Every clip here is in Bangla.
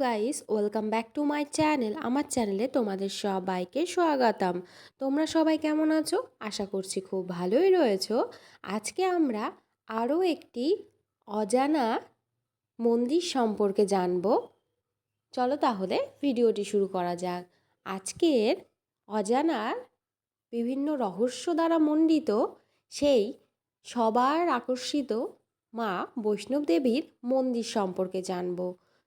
Guys, welcome back to my channel. আমার চ্যানেলে তোমাদের সবাইকে স্বাগতম। তোমরা সবাই কেমন আছো? আশা করছি খুব ভালোই রয়েছো। আজকে আমরা আরও একটি অজানা মন্দির সম্পর্কে জানবো। চলো তাহলে ভিডিওটি শুরু করা যাক। আজকের অজানার বিভিন্ন রহস্য দ্বারা মণ্ডিত সেই সবার আকর্ষিত মা বৈষ্ণব দেবীর মন্দির সম্পর্কে জানব।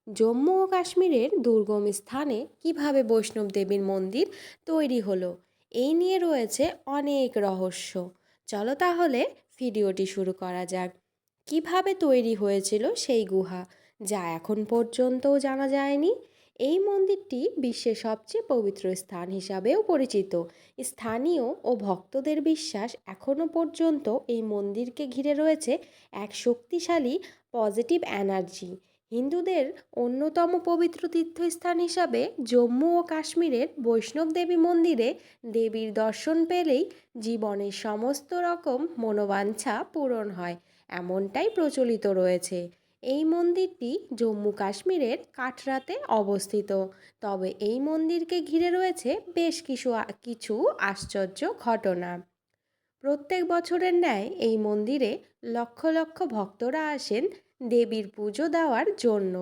জম্মু ও কাশ্মীরের দুর্গম স্থানে কিভাবে বৈষ্ণব দেবীর মন্দির তৈরি হলো, এই নিয়ে রয়েছে অনেক রহস্য। চলো তাহলে ভিডিওটি শুরু করা যাক। কিভাবে তৈরি হয়েছিল সেই গুহা, যা এখন পর্যন্তও জানা যায়নি। এই মন্দিরটি বিশ্বের সবচেয়ে পবিত্র স্থান হিসাবেও পরিচিত। স্থানীয় ও ভক্তদের বিশ্বাস, এখনও পর্যন্ত এই মন্দিরকে ঘিরে রয়েছে এক শক্তিশালী পজিটিভ এনার্জি। হিন্দুদের অন্যতম পবিত্র তীর্থস্থান হিসাবে জম্মু ও কাশ্মীরের বৈষ্ণব দেবী মন্দিরে দেবীর দর্শন পেলেই জীবনের সমস্ত রকম মনোবাঞ্ছা পূরণ হয়, এমনটাই প্রচলিত রয়েছে। এই মন্দিরটি জম্মু কাশ্মীরের কাটরাতে অবস্থিত। তবে এই মন্দিরকে ঘিরে রয়েছে বেশ কিছু আশ্চর্য ঘটনা। প্রত্যেক বছরের ন্যায় এই মন্দিরে লক্ষ লক্ষ ভক্তরা আসেন দেবীর পুজো দেওয়ার জন্য।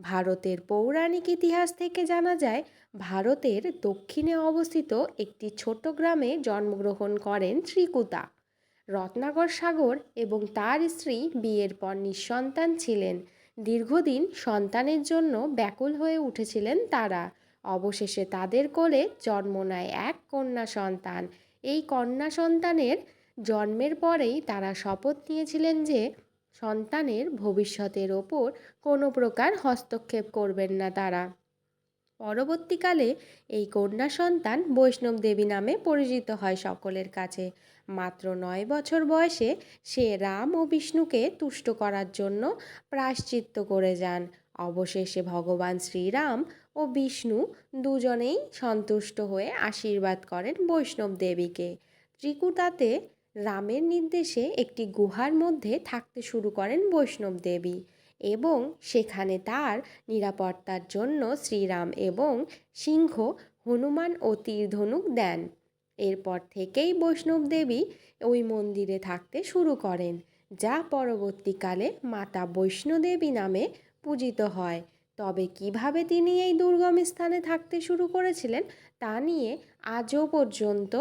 ভারতের পৌরাণিক ইতিহাস থেকে জানা যায়, ভারতের দক্ষিণে অবস্থিত একটি ছোট গ্রামে জন্মগ্রহণ করেন ত্রিকুটা। রত্নাকর সাগর এবং তার স্ত্রী বিয়ের পর নিঃসন্তান ছিলেন। দীর্ঘদিন সন্তানের জন্য ব্যাকুল হয়ে উঠেছিলেন তারা। অবশেষে তাদের কোলে জন্ম নেয় এক কন্যা সন্তান। এই কন্যা সন্তানের জন্মের পরেই তারা শপথ নিয়েছিলেন যে সন্তানের ভবিষ্যতের ওপর কোনো প্রকার হস্তক্ষেপ করবেন না তারা। পরবর্তীকালে এই কন্যা সন্তান বৈষ্ণব দেবী নামে পরিচিত হয় সকলের কাছে। মাত্র 9 বছর বয়সে সে রাম ও বিষ্ণুকে তুষ্ট করার জন্য প্রায়শ্চিত্ত করে যান। অবশেষে ভগবান শ্রীরাম ও বিষ্ণু দুজনেই সন্তুষ্ট হয়ে আশীর্বাদ করেন বৈষ্ণব দেবীকে। ত্রিকুটাতে রামের নির্দেশে একটি গুহার মধ্যে থাকতে শুরু করেন বৈষ্ণব দেবী এবং সেখানে তার নিরাপত্তার জন্য শ্রীরাম এবং সিংহ, হনুমান ও তীর ধনুক দেন। এরপর থেকেই বৈষ্ণব দেবী ওই মন্দিরে থাকতে শুরু করেন, যা পরবর্তীকালে মাতা বৈষ্ণোদেবী নামে পূজিত হয়। তবে কিভাবে তিনি এই দুর্গম স্থানে থাকতে শুরু করেছিলেন তা নিয়ে আজও পর্যন্ত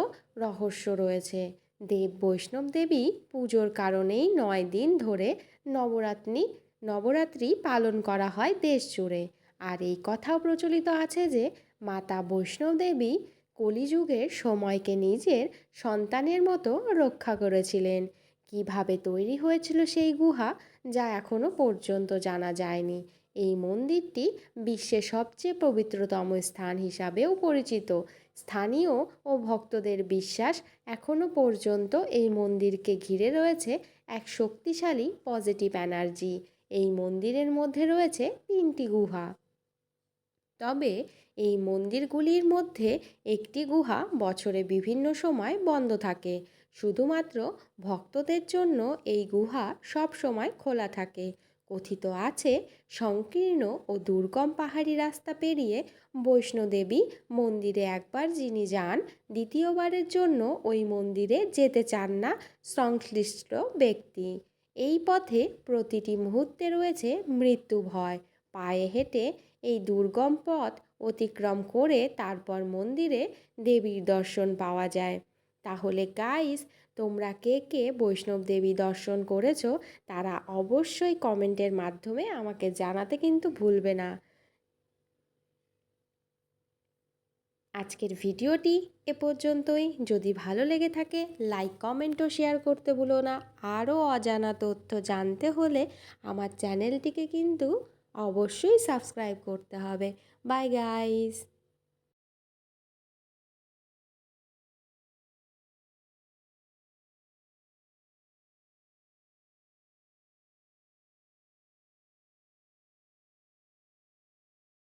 রহস্য রয়েছে। বৈষ্ণব দেবী পুজোর কারণেই 9 দিন ধরে নবরাত্রি পালন করা হয় দেশ জুড়ে। আর এই কথাও প্রচলিত আছে যে মাতা বৈষ্ণব দেবী কলিযুগের সময়কে নিজের সন্তানের মতো রক্ষা করেছিলেন। কিভাবে তৈরি হয়েছিল সেই গুহা, যা এখনও পর্যন্ত জানা যায়নি। এই মন্দিরটি বিশ্বের সবচেয়ে পবিত্রতম স্থান হিসাবেও পরিচিত। স্থানীয় ও ভক্তদের বিশ্বাস, এখনও পর্যন্ত এই মন্দিরকে ঘিরে রয়েছে এক শক্তিশালী পজিটিভ এনার্জি। এই মন্দিরের মধ্যে রয়েছে 3টি গুহা। তবে এই মন্দিরগুলির মধ্যে একটি গুহা বছরে বিভিন্ন সময় বন্ধ থাকে। শুধুমাত্র ভক্তদের জন্য এই গুহা সব সময় খোলা থাকে। কথিত আছে, সংকীর্ণ ও দুর্গম পাহাড়ি রাস্তা পেরিয়ে বৈষ্ণোদেবী মন্দিরে একবার যিনি যান, দ্বিতীয়বারের জন্য ওই মন্দিরে যেতে চান না সংশ্লিষ্ট ব্যক্তি। এই পথে প্রতিটি মুহূর্তে রয়েছে মৃত্যু ভয়। পায়ে হেঁটে এই দুর্গম পথ অতিক্রম করে তারপর মন্দিরে দেবীর দর্শন পাওয়া যায়। তাহলে গাইস, তোমরা কে কে বৈষ্ণব দেবী দর্শন করেছো তারা অবশ্যই কমেন্টের মাধ্যমে আমাকে জানাতে কিন্তু ভুলবে না। আজকের ভিডিওটি এ পর্যন্তই। যদি ভালো লেগে থাকে লাইক, কমেন্ট ও শেয়ার করতে ভুলো না। আরও অজানা তথ্য জানতে হলে আমার চ্যানেলটিকে কিন্তু অবশ্যই সাবস্ক্রাইব করতে হবে। Bye guys.